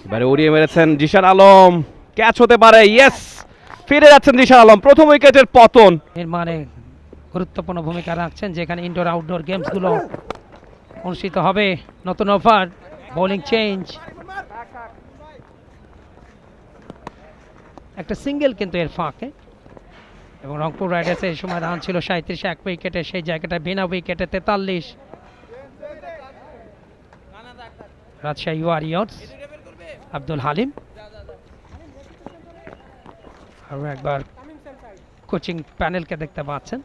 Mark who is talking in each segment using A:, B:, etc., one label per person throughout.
A: এবারে উড়িয়ে মেরেছেন জিশান আলম, ক্যাচ হতে পারে, ইয়েস, ফিরে যাচ্ছেন জিশান আলম, প্রথম উইকেটের পতন।
B: এর মানে গুরুত্বপূর্ণ ভূমিকা রাখছেন যেখানে ইনডোর আউটডোর গেমসগুলো অনুষ্ঠিত হবে। নতুন ওভার, বোলিং চেঞ্জ, একটা সিঙ্গেল কিন্তু এর ফাঁকে, এবং রংপুর রাইডার্স এই সময় রান ছিল 37 এক উইকেটে, সেই জায়গাটা বিনা উইকেটে 43। রাজশাহী ওয়ারিয়র্স আব্দুল হালিম আরও একবার কোচিং প্যানেলকে দেখতে পাচ্ছেন।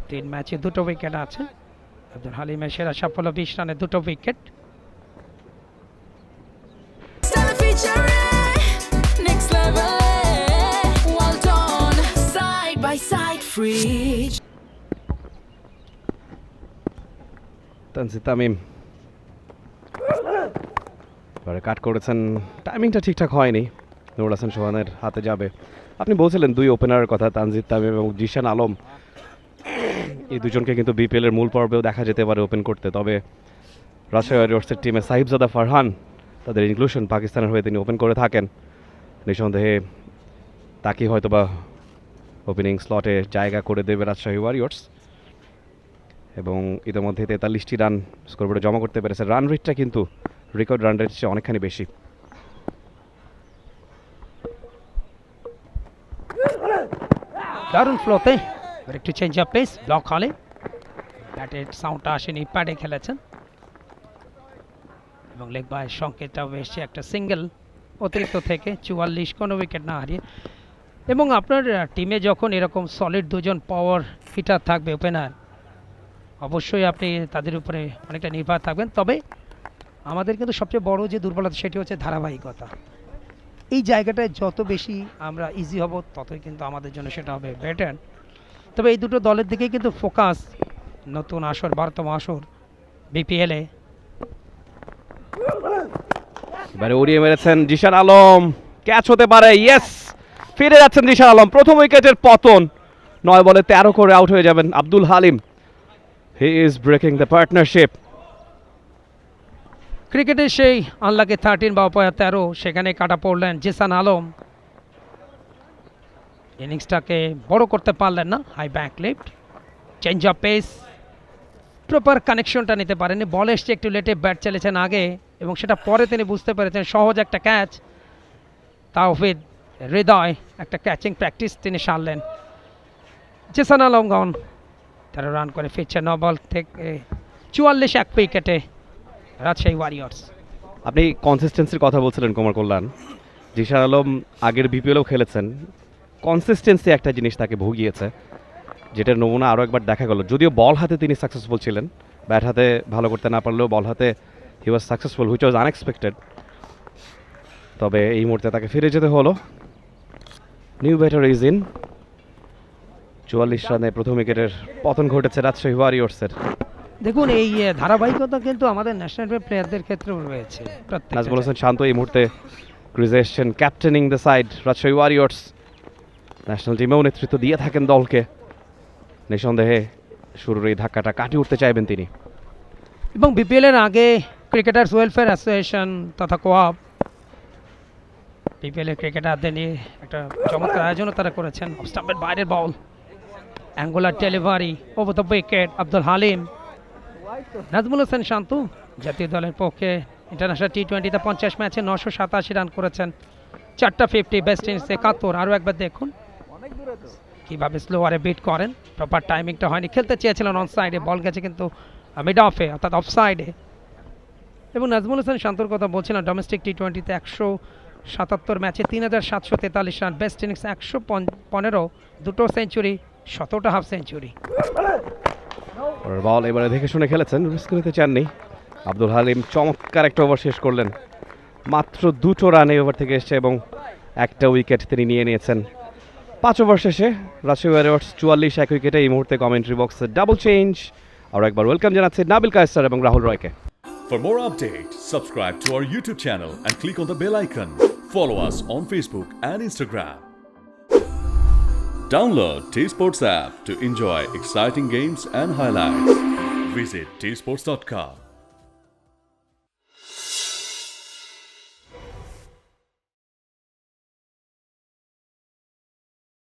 B: 3 ম্যাচে 2টো উইকেট আছে। আব্দুল হালিমের সেরা সাফল্য 20 রানে 2টো উইকেট।
A: তানজিদ তামিম এবারে কাট করেছেন, টাইমিংটা ঠিকঠাক হয়নি, নুরুল হাসান সোহানের হাতে যাবে। আপনি বলছিলেন দুই ওপেনারের কথা, তানজিদ তামিম এবং জিশান আলম, এই দুজনকে কিন্তু বিপিএল এর মূল পর্বেও দেখা যেতে পারে ওপেন করতে। তবে রাজশাহী ওয়ারিয়র্সের টিমে সাহিবজাদা ফারহান, তাদের ইনক্লুশন, পাকিস্তানের হয়ে তিনি ওপেন করে থাকেন। নিঃসন্দেহে তাকে হয়তোবা ওপেনিং স্লটে জায়গা করে দেবে রাজশাহী ওয়ারিয়র্স, এবং ইতিমধ্যে 43টি রান স্কোরবোর্ডে জমা করতে পেরেছে। রান রেটটা কিন্তু রেকর্ড রান রেট চেয়ে অনেকখানি বেশি।
B: দারুণ ফ্লোতে এবার একটু চেঞ্জ অফ পেস, ব্লক হলে ব্যাটের সাউন্ডটা আসেনি, প্যাডে খেলেছেন এবং লেগ বাই সংকেতটাও এসছে, একটা সিঙ্গেল অতিরিক্ত থেকে 44, কোনো উইকেট না হারিয়ে। এবং আপনার টিমে যখন এরকম সলিড দুজন পাওয়ার হিটার থাকবে ওপেনার, অবশ্যই আপনি তাদের উপরে অনেকটা নির্ভর থাকবেন। তবে আমাদের কিন্তু সবচেয়ে বড় যে দুর্বলতা সেটি হচ্ছে ধারাবাহিকতা। এই জায়গাটায় যত বেশি আমরা ইজি হব ততই কিন্তু আমাদের জন্য সেটা হবে বেটার। তবে এই দুটো দলের দিকেই কিন্তু ফোকাস নতুন আসর, 12তম আসর বিপিএলে।
A: এবারে উড়িয়ে মেরেছেন জিশান আলম, ক্যাচ হতে পারে, ইয়েস, ফিরে যাচ্ছেন জিশান আলম, প্রথম উইকেটের পতন। 9 বলে 13 করে আউট হয়ে যাবেন Abdul Halim. He is breaking the partnership.
B: ক্রিকেটের সেই আনলাকি 13 বা অপয়া 13, সেখানে কাটা পড়লেন জিসান আলম। ইনিংসটাকে বড় করতে পারলেন না। High back lift, change of pace, proper কানেকশনটা নিতে পারেননি। বল এসছে একটু লেটে, ব্যাট চালিয়েছেন আগে, এবং সেটা পরে তিনি বুঝতে পেরেছেন সহজ একটা ক্যাচ। তাওহিদ হৃদয় একটা ক্যাচিং প্র্যাকটিস তিনি সারলেন। জিসান আলমগন 13 রান করে ফিরছে 9 বল থেকে 44 এক উইকেটে রাজশাহী ওয়ারিয়র্স।
A: আপনি কনসিস্টেন্সির কথা বলছিলেন কুমার কল্যাণ। জিশান আলম আগের বিপিএলও খেলেছেন, কনসিস্টেন্সি একটা জিনিস তাকে ভুগিয়েছে, যেটার নমুনা আরও একবার দেখা গেল। যদিও বল হাতে তিনি সাকসেসফুল ছিলেন, ব্যাট হাতে ভালো করতে না পারলেও বল হাতে he was successful, which was unexpected. তবে এই মুহূর্তে তাকে ফিরে যেতে হলো। New batter is in. 44 রানে প্রথম উইকেটের পতন ঘটেছে রাজশাহী ওয়ারিয়র্সের।
B: দেখুন, এই ধারাবাহিকতা কিন্তু আমাদের ন্যাশনাল প্লেয়ারদের ক্ষেত্রেও রয়েছে।
A: নাজমুল হোসেন শান্ত এই মুহূর্তে ক্রিজে এসছেন, captaining the side Rajshahi Warriors. National টিমেও নেতৃত্ব দিয়ে থাকেন দলকে। নিঃসন্দেহে শুরুর এই ধাক্কাটা কাটিয়ে উঠতে চাইবেন তিনি।
B: এবং বিপিএল এর আগে ক্রিকেটার্স ওয়েলফেয়ার অ্যাসোসিয়েশন তথা কোআপ বিপিএল এর ক্রিকেটারদের নিয়ে একটা চমৎকার আয়োজনও তারা করেছেন। অফ স্টাম্পের বাইরের ball, angular delivery, over the wicket Abdul Halim. Najmul Hossain Shanto জাতীয় দলের পক্ষে ইন্টারন্যাশনাল টি20তে 50 ম্যাচে 987 রান করেছেন, 4টা 50, বেস্ট ইনিংস 71। আরও একবার দেখুন কীভাবে স্লোয়ারে বিট করেন, প্রপার টাইমিংটা হয়নি। খেলতে চেয়েছিলেন অন সাইডে, বল গেছে কিন্তু মিড অফে অর্থাৎ অফ সাইডে। এবং নাজমুল হোসেন শান্তর কথা বলছিলাম, ডোমেস্টিক টি20তে 177 ম্যাচে 3743 রান, বেস্ট ইনিংস 115, 2টো সেঞ্চুরি, 17টা হাফ সেঞ্চুরি।
A: বল এবারে দেখে শুনে খেলেছেন, রিস্ক নিতে চাননি। আব্দুল হালিম চমৎকার একটা ওভার শেষ করলেন, মাত্র 2টো রান এই ওভার থেকে এসছে এবং একটা উইকেট তিনি নিয়ে নিয়েছেন। 5 ওভার শেষে রাজশাহী ওয়ারিয়র্স 44 এক উইকেটে। এই মুহূর্তে কমেন্ট্রি বক্সে ডাবল চেঞ্জ। আর একবার ওয়েলকাম জানাচ্ছি নাবিল কায়েসার এবং Rahul রয়কে।
C: For more updates, subscribe to our YouTube channel and click on the bell icon. Follow us on Facebook and Instagram. Download T-Sports app to enjoy exciting games and highlights. Visit tsports.com.